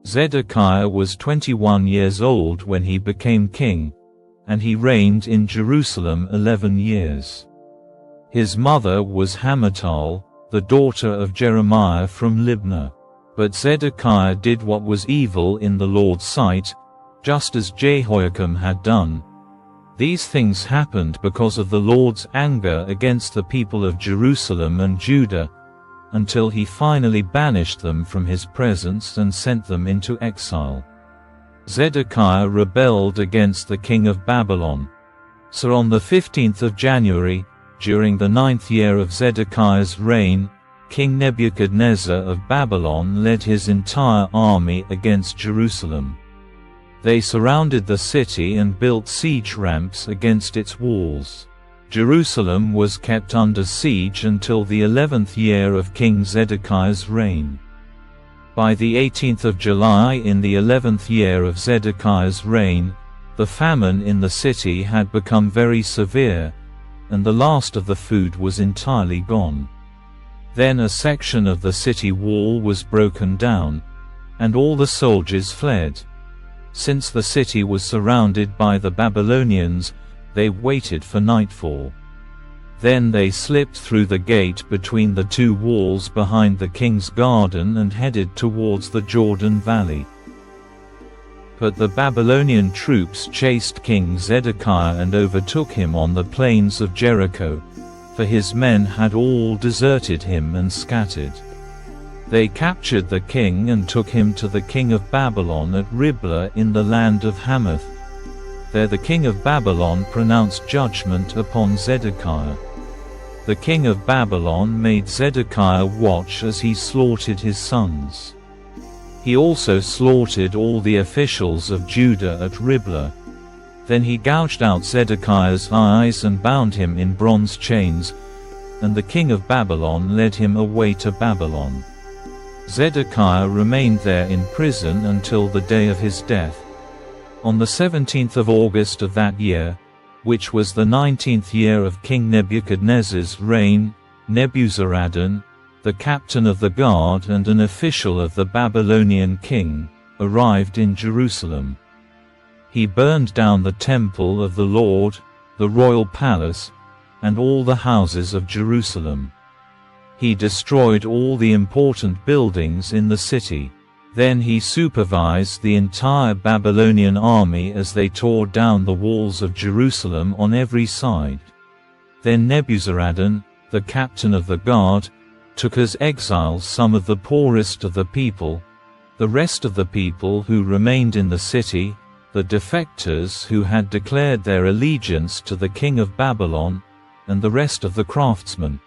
Zedekiah was 21 years old when he became king, and he reigned in Jerusalem 11 years. His mother was Hamutal, the daughter of Jeremiah from Libnah. But Zedekiah did what was evil in the Lord's sight, just as Jehoiakim had done. These things happened because of the Lord's anger against the people of Jerusalem and Judah, until he finally banished them from his presence and sent them into exile. Zedekiah rebelled against the king of Babylon. So on the 15th of January, during the 9th year of Zedekiah's reign, King Nebuchadnezzar of Babylon led his entire army against Jerusalem. They surrounded the city and built siege ramps against its walls. Jerusalem was kept under siege until the 11th year of King Zedekiah's reign. By the 18th of July in the 11th year of Zedekiah's reign, the famine in the city had become very severe, and the last of the food was entirely gone. Then a section of the city wall was broken down, and all the soldiers fled. Since the city was surrounded by the Babylonians, they waited for nightfall. Then they slipped through the gate between the two walls behind the king's garden and headed towards the Jordan Valley. But the Babylonian troops chased King Zedekiah and overtook him on the plains of Jericho, for his men had all deserted him and scattered. They captured the king and took him to the king of Babylon at Riblah in the land of Hamath. There the king of Babylon pronounced judgment upon Zedekiah. The king of Babylon made Zedekiah watch as he slaughtered his sons. He also slaughtered all the officials of Judah at Riblah. Then he gouged out Zedekiah's eyes and bound him in bronze chains, and the king of Babylon led him away to Babylon. Zedekiah remained there in prison until the day of his death. On the 17th of August of that year, which was the 19th year of King Nebuchadnezzar's reign, Nebuzaradan, the captain of the guard and an official of the Babylonian king, arrived in Jerusalem. He burned down the temple of the Lord, the royal palace, and all the houses of Jerusalem. He destroyed all the important buildings in the city. Then he supervised the entire Babylonian army as they tore down the walls of Jerusalem on every side. Then Nebuzaradan, the captain of the guard, took as exiles some of the poorest of the people, the rest of the people who remained in the city, the defectors who had declared their allegiance to the king of Babylon, and the rest of the craftsmen.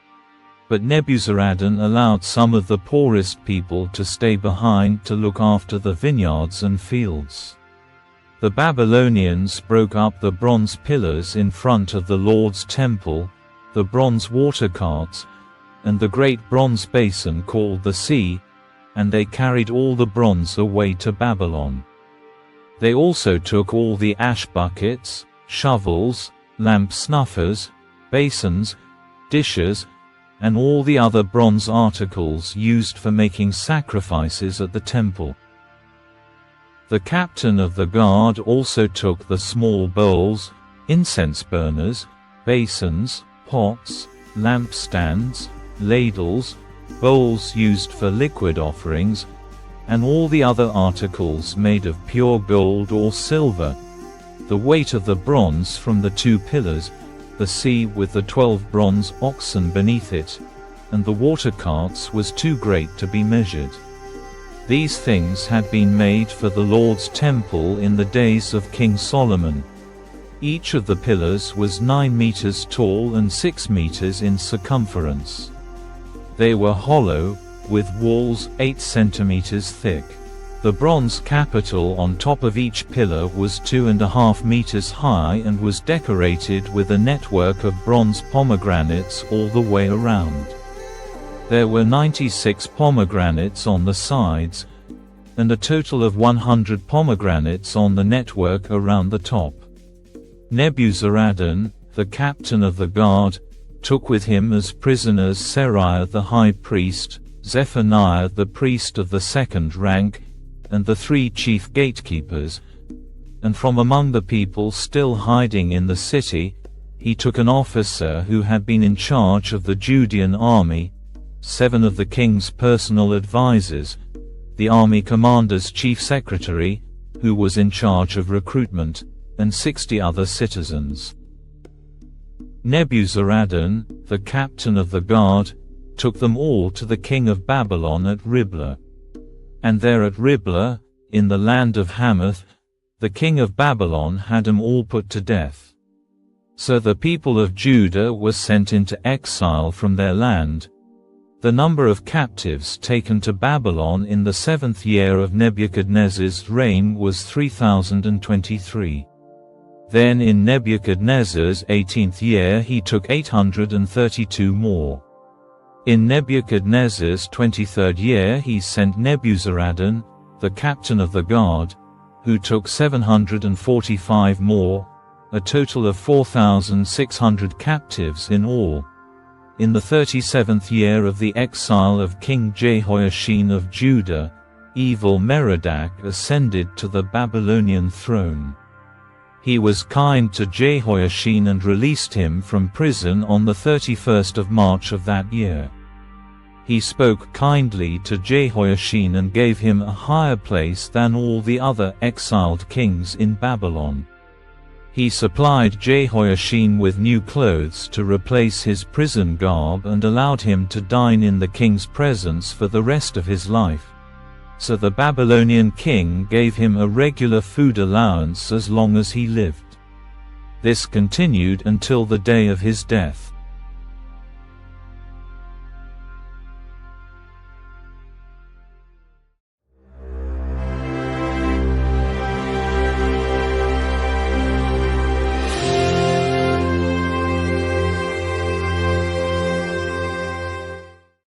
But Nebuzaradan allowed some of the poorest people to stay behind to look after the vineyards and fields. The Babylonians broke up the bronze pillars in front of the Lord's temple, the bronze water carts, and the great bronze basin called the sea, and they carried all the bronze away to Babylon. They also took all the ash buckets, shovels, lamp snuffers, basins, dishes, and all the other bronze articles used for making sacrifices at the temple. The captain of the guard also took the small bowls, incense burners, basins, pots, lampstands, ladles, bowls used for liquid offerings, and all the other articles made of pure gold or silver. The weight of the bronze from the 2 pillars, the sea with the 12 bronze oxen beneath it, and the water carts was too great to be measured. These things had been made for the Lord's temple in the days of King Solomon. Each of the pillars was 9 meters tall and 6 meters in circumference. They were hollow, with walls 8 centimeters thick. The bronze capital on top of each pillar was 2.5 meters high and was decorated with a network of bronze pomegranates all the way around. There were 96 pomegranates on the sides, and a total of 100 pomegranates on the network around the top. Nebuzaradan, the captain of the guard, took with him as prisoners Seraiah the high priest, Zephaniah the priest of the 2nd rank, and the 3 chief gatekeepers, and from among the people still hiding in the city, he took an officer who had been in charge of the Judean army, 7 of the king's personal advisers, the army commander's chief secretary, who was in charge of recruitment, and 60 other citizens. Nebuzaradan, the captain of the guard, took them all to the king of Babylon at Riblah. And there at Riblah, in the land of Hamath, the king of Babylon had them all put to death. So the people of Judah were sent into exile from their land. The number of captives taken to Babylon in the 7th year of Nebuchadnezzar's reign was 3,023. Then in Nebuchadnezzar's 18th year he took 832 more. In Nebuchadnezzar's 23rd year he sent Nebuzaradan, the captain of the guard, who took 745 more, a total of 4,600 captives in all. In the 37th year of the exile of King Jehoiachin of Judah, Evil-Merodach ascended to the Babylonian throne. He was kind to Jehoiachin and released him from prison on the 31st of March of that year. He spoke kindly to Jehoiachin and gave him a higher place than all the other exiled kings in Babylon. He supplied Jehoiachin with new clothes to replace his prison garb and allowed him to dine in the king's presence for the rest of his life. So the Babylonian king gave him a regular food allowance as long as he lived. This continued until the day of his death.